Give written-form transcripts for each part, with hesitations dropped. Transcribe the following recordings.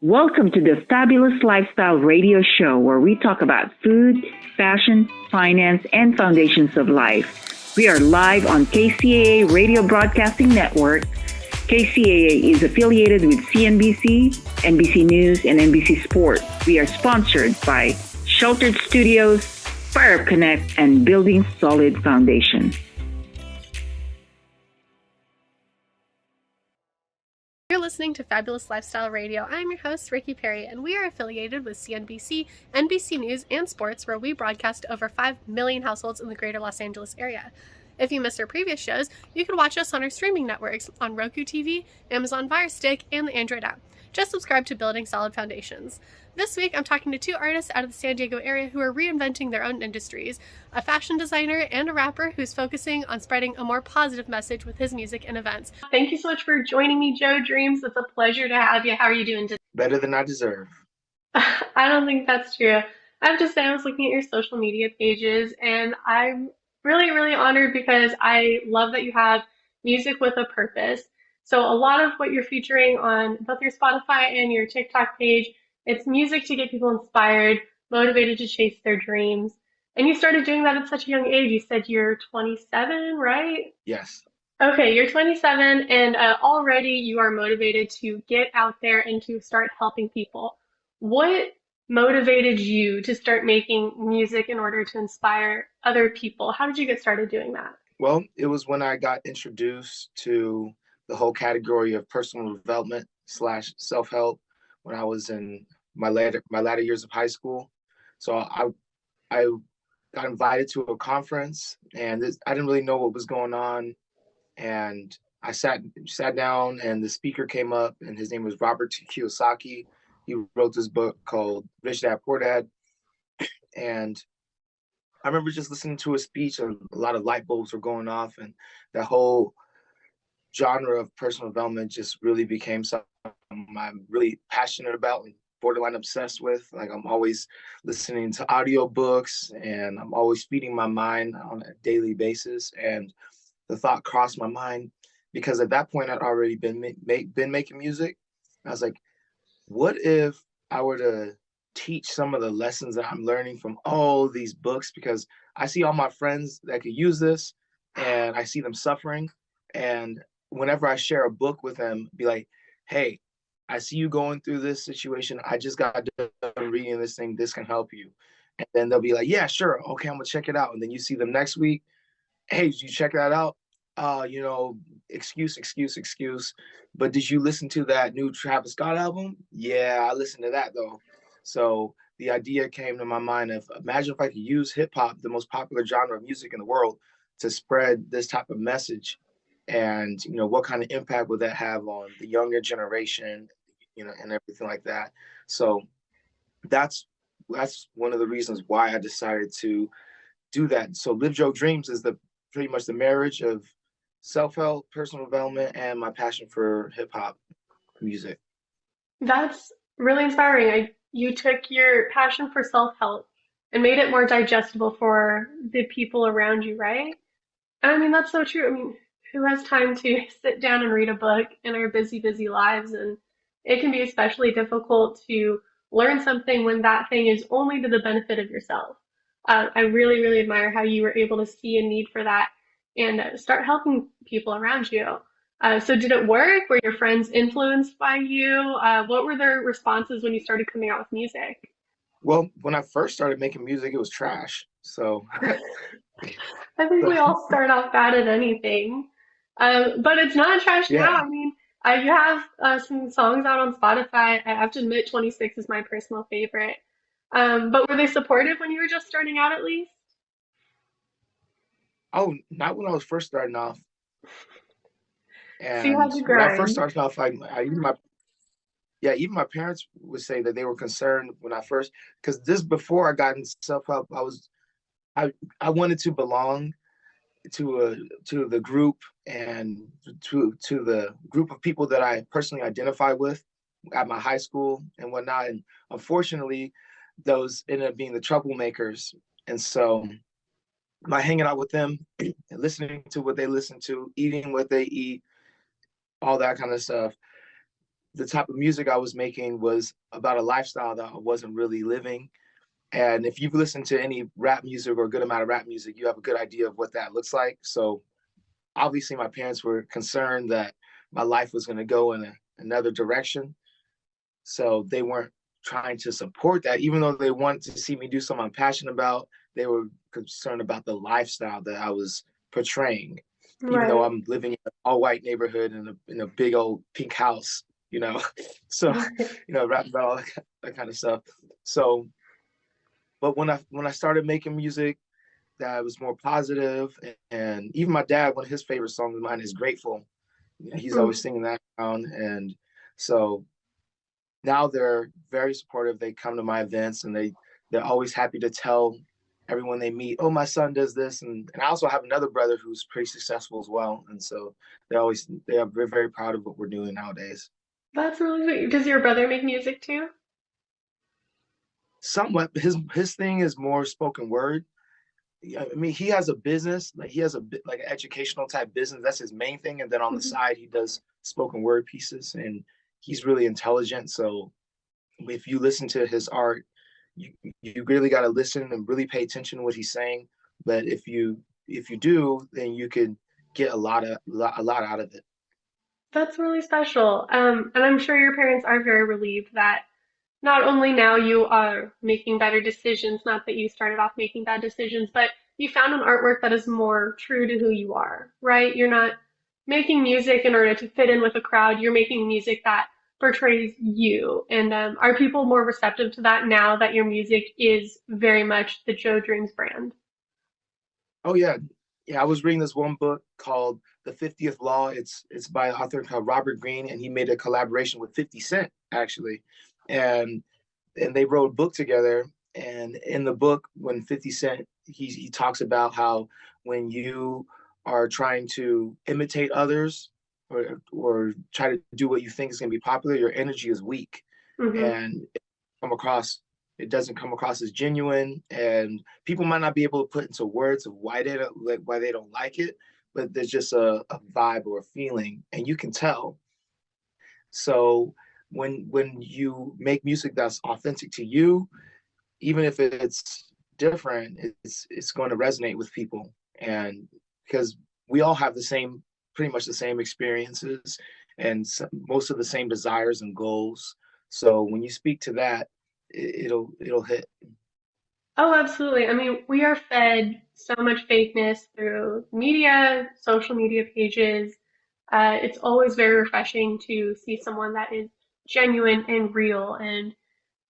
Welcome to the Fabulous Lifestyle Radio Show, where we talk about food, fashion, finance, and foundations of life. We are live on KCAA Radio Broadcasting Network. KCAA is affiliated with CNBC, NBC News, and NBC Sports. We are sponsored by Sheltered Studios, Fire Connect, and Building Solid Foundation. You're listening to Fabulous Lifestyle Radio. I'm your host, Ricki Perry, and we are affiliated with CNBC, NBC News, and Sports, where we broadcast to over 5 million households in the greater Los Angeles area. If you missed our previous shows, you can watch us on our streaming networks on Roku TV, Amazon Fire Stick, and the Android app. Just subscribe to Building Solid Foundations. This week, I'm talking to two artists out of the San Diego area who are reinventing their own industries, a fashion designer and a rapper who's focusing on spreading a more positive message with his music and events. Thank you so much for joining me, JoeDreamz. It's a pleasure to have you. How are you doing today? Better than I deserve. I don't think that's true. I have to say, I was looking at your social media pages, and I'm really, really honored because I love that you have music with a purpose. So a lot of what you're featuring on both your Spotify and your TikTok page, it's music to get people inspired, motivated to chase their dreams. And you started doing that at such a young age. You said you're 27, right? Yes. Okay, you're 27, and already you are motivated to get out there and to start helping people. What motivated you to start making music in order to inspire other people? How did you get started doing that? Well, it was when I got introduced to the whole category of personal development / self-help when I was in my latter years of high school. So I got invited to a conference, and I didn't really know what was going on. And I sat down, and the speaker came up, and his name was Robert Kiyosaki. He wrote this book called Rich Dad Poor Dad. And I remember just listening to his speech, and a lot of light bulbs were going off, and that whole genre of personal development just really became something I'm really passionate about and borderline obsessed with. Like, I'm always listening to audiobooks, and I'm always feeding my mind on a daily basis. And the thought crossed my mind, because at that point I'd already been making music. I was like, what if I were to teach some of the lessons that I'm learning from all these books? Because I see all my friends that could use this, and I see them suffering. And whenever I share a book with them, be like, hey, I see you going through this situation. I just got done reading this thing. This can help you. And then they'll be like, yeah, sure. Okay, I'm gonna check it out. And then you see them next week. Hey, did you check that out? Excuse. But did you listen to that new Travis Scott album? Yeah, I listened to that though. So the idea came to my mind of, imagine if I could use hip hop, the most popular genre of music in the world, to spread this type of message. And, what kind of impact would that have on the younger generation, and everything like that. So that's one of the reasons why I decided to do that. So LiveJoeDreamz is pretty much the marriage of self-help, personal development, and my passion for hip hop music. That's really inspiring. You took your passion for self-help and made it more digestible for the people around you, right? And I mean, that's so true. I mean, who has time to sit down and read a book in our busy, busy lives? And it can be especially difficult to learn something when that thing is only to the benefit of yourself. I really, really admire how you were able to see a need for that and start helping people around you. So did it work? Were your friends influenced by you? What were their responses when you started coming out with music? Well, when I first started making music, it was trash. So I think we all start off bad at anything. But it's not trash now. yeah. I mean, you have some songs out on Spotify. I have to admit, 26 is my personal favorite. But were they supportive when you were just starting out, at least? Oh, not when I was first starting off. So you had And to when I first grind. started off, even my parents would say that they were concerned when I first, because this before I got into self-help, I wanted to belong to the group, and to the group of people that I personally identify with at my high school and whatnot. And unfortunately, those ended up being the troublemakers. And so by hanging out with them and listening to what they listen to, eating what they eat, all that kind of stuff, the type of music I was making was about a lifestyle that I wasn't really living. And if you've listened to any rap music or a good amount of rap music, you have a good idea of what that looks like. So obviously my parents were concerned that my life was going to go in another direction. So they weren't trying to support that, even though they wanted to see me do something I'm passionate about. They were concerned about the lifestyle that I was portraying, even though Right. I'm living in an all-white neighborhood in a big old pink house, you know. So, rap about all that kind of stuff. So, but when I started making music that was more positive, and even my dad, one of his favorite songs of mine is Grateful. He's always singing that around, and so now they're very supportive. They come to my events, and they're always happy to tell everyone they meet, oh, my son does this. And I also have another brother who's pretty successful as well. And so they are very, very proud of what we're doing nowadays. That's really sweet. Does your brother make music too? Somewhat, his thing is more spoken word. I mean, he has a business, like he has like an educational type business. That's his main thing. And then on the Mhm. side, he does spoken word pieces, and he's really intelligent. So if you listen to his art, you really got to listen and really pay attention to what he's saying. But if you do, then you could get a lot out of it. That's really special. And I'm sure your parents are very relieved that not only now you are making better decisions, not that you started off making bad decisions, but you found an artwork that is more true to who you are, right? You're not making music in order to fit in with a crowd. You're making music that portrays you. And are people more receptive to that now that your music is very much the Joe Dreams brand? Oh yeah, yeah. I was reading this one book called The 50th Law. It's by an author called Robert Greene, and he made a collaboration with 50 Cent actually, and they wrote a book together. And in the book, when 50 Cent he talks about how when you are trying to imitate others or try to do what you think is going to be popular, your energy is weak, Hmm. and come across it doesn't come across as genuine, and people might not be able to put into words of why they don't like it, but there's just a vibe or a feeling, and you can tell. So when you make music that's authentic to you, even if it's different, it's going to resonate with people. And because we all have pretty much the same experiences and most of the same desires and goals. So when you speak to that, it'll hit. Oh, absolutely. I mean, we are fed so much fakeness through media, social media pages. It's always very refreshing to see someone that is genuine and real. And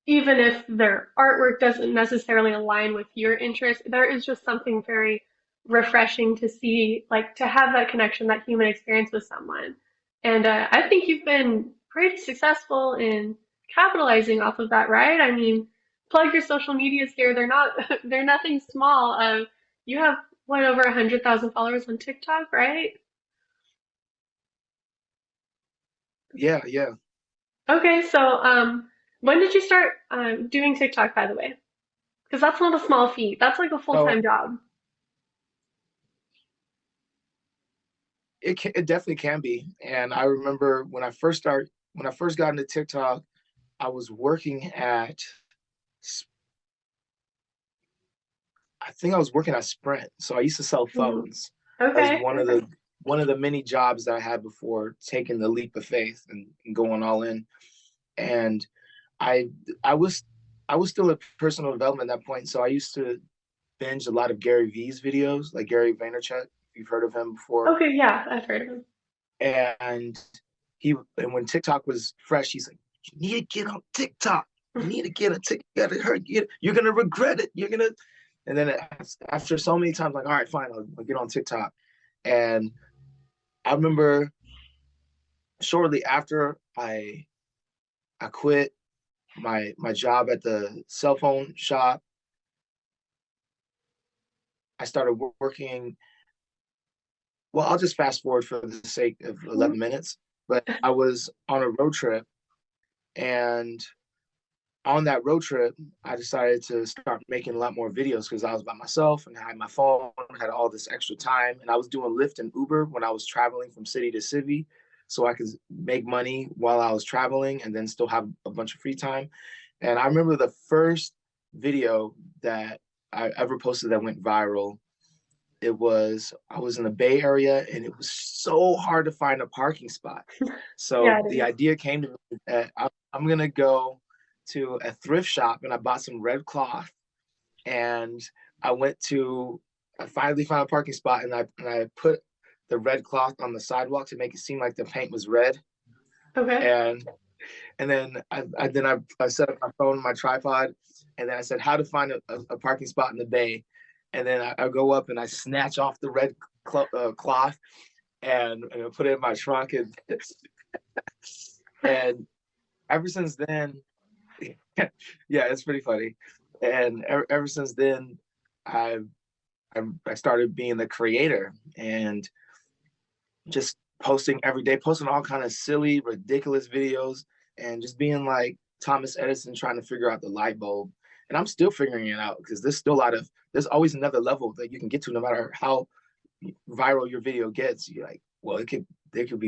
even if their artwork doesn't necessarily align with your interest, there is just something very refreshing to see, like to have that connection, that human experience with someone. And I think you've been pretty successful in capitalizing off of that, right? I mean, plug your social medias here. They're not, they're nothing small. You have what, over 100,000 followers on TikTok, right? Yeah, yeah. Okay, so when did you start doing TikTok, by the way? Because that's not a small feat. That's like a So full-time job. it definitely can be. And I remember when I first got into TikTok, I was working at I think I was working at Sprint. So I used to sell Mhm. phones. That was Okay, okay. one of the many jobs that I had before taking the leap of faith and going all in. And I I was I was still a personal development at that point. So I used to binge a lot of Gary V's videos, like Gary Vaynerchuk, if you've heard of him before. Okay, yeah, I've heard of him. And and when TikTok was fresh, he's like, you need to get on TikTok. You need to get on TikTok. You're gonna regret it. You're gonna. And then after so many times, like, all right, fine, I'll get on TikTok. And I remember shortly after I quit my job at the cell phone shop, I started working. Well, I'll just fast forward for the sake of Mhm. 11 minutes. But I was on a road trip, and on that road trip, I decided to start making a lot more videos because I was by myself and I had my phone, had all this extra time, and I was doing Lyft and Uber when I was traveling from city to city. so I could make money while I was traveling and then still have a bunch of free time. And I remember the first video that I ever posted that went viral. I was in the Bay Area, and it was so hard to find a parking spot. So Yeah, it the is. idea came to me that I'm gonna go to a thrift shop, and I bought some red cloth, and I finally found a parking spot, and I put the red cloth on the sidewalk to make it seem like the paint was red. Okay. And then I set up my phone, my tripod, and then I said how to find a parking spot in the Bay. And then I go up and I snatch off the red cloth and I put it in my trunk. And ever since then, yeah, it's pretty funny. And ever since then, I started being the creator and just posting every day, posting all kind of silly, ridiculous videos, and just being like Thomas Edison trying to figure out the light bulb. And I'm still figuring it out because there's always another level that you can get to, no matter how viral your video gets. You're like, well, there could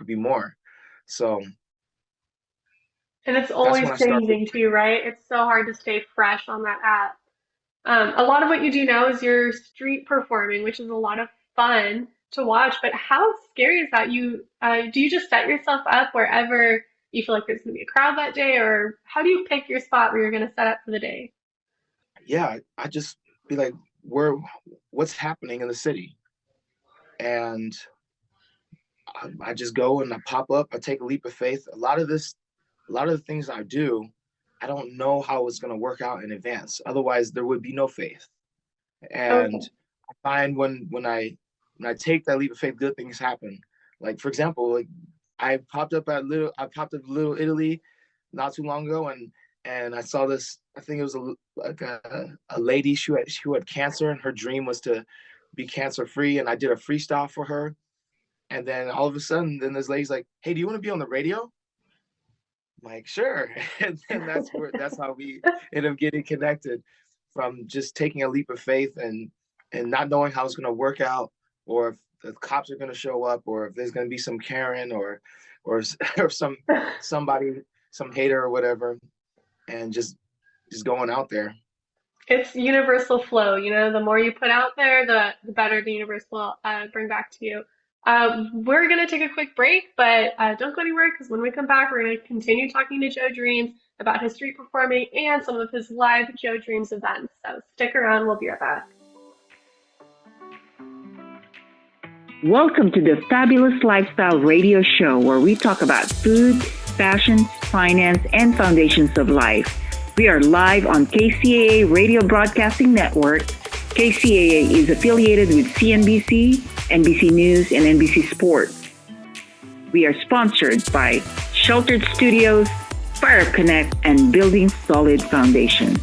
be more. So. And it's always changing too, right? It's so hard to stay fresh on that app. A lot of what you do now is you're street performing, which is a lot of fun to watch. But how scary is that? Do you just set yourself up wherever you feel like there's going to be a crowd that day, or how do you pick your spot where you're going to set up for the day? Yeah, I just be like, what's happening in the city, and I just go and I pop up. I take a leap of faith. A lot of the things I do, I don't know how it's going to work out in advance. Otherwise, there would be no faith. And Okay. I find when I take that leap of faith, good things happen. Like, for example, like I popped up Little Italy not too long ago, and I saw this. I think it was a lady who had cancer, and her dream was to be cancer free. And I did a freestyle for her. And then all of a sudden, then this lady's like, "Hey, do you want to be on the radio?" I'm like, sure. And then that's how we end up getting connected, from just taking a leap of faith and not knowing how it's going to work out, or if the cops are going to show up, or if there's going to be some Karen or somebody, some hater or whatever, and just going out there. It's universal flow, the more you put out there, the better the universe will bring back to you. We're going to take a quick break, but don't go anywhere, because when we come back, we're going to continue talking to Joe Dreamz about his street performing and some of his live LiveJoeDreamz events. So stick around, we'll be right back. Welcome to the Fabulous Lifestyle Radio Show, where we talk about food, fashion, finance, and foundations of life. We are live on KCAA Radio Broadcasting Network. KCAA is affiliated with CNBC, NBC News, and NBC Sports. We are sponsored by Sheltered Studios, Fire Connect, and Building Solid Foundation.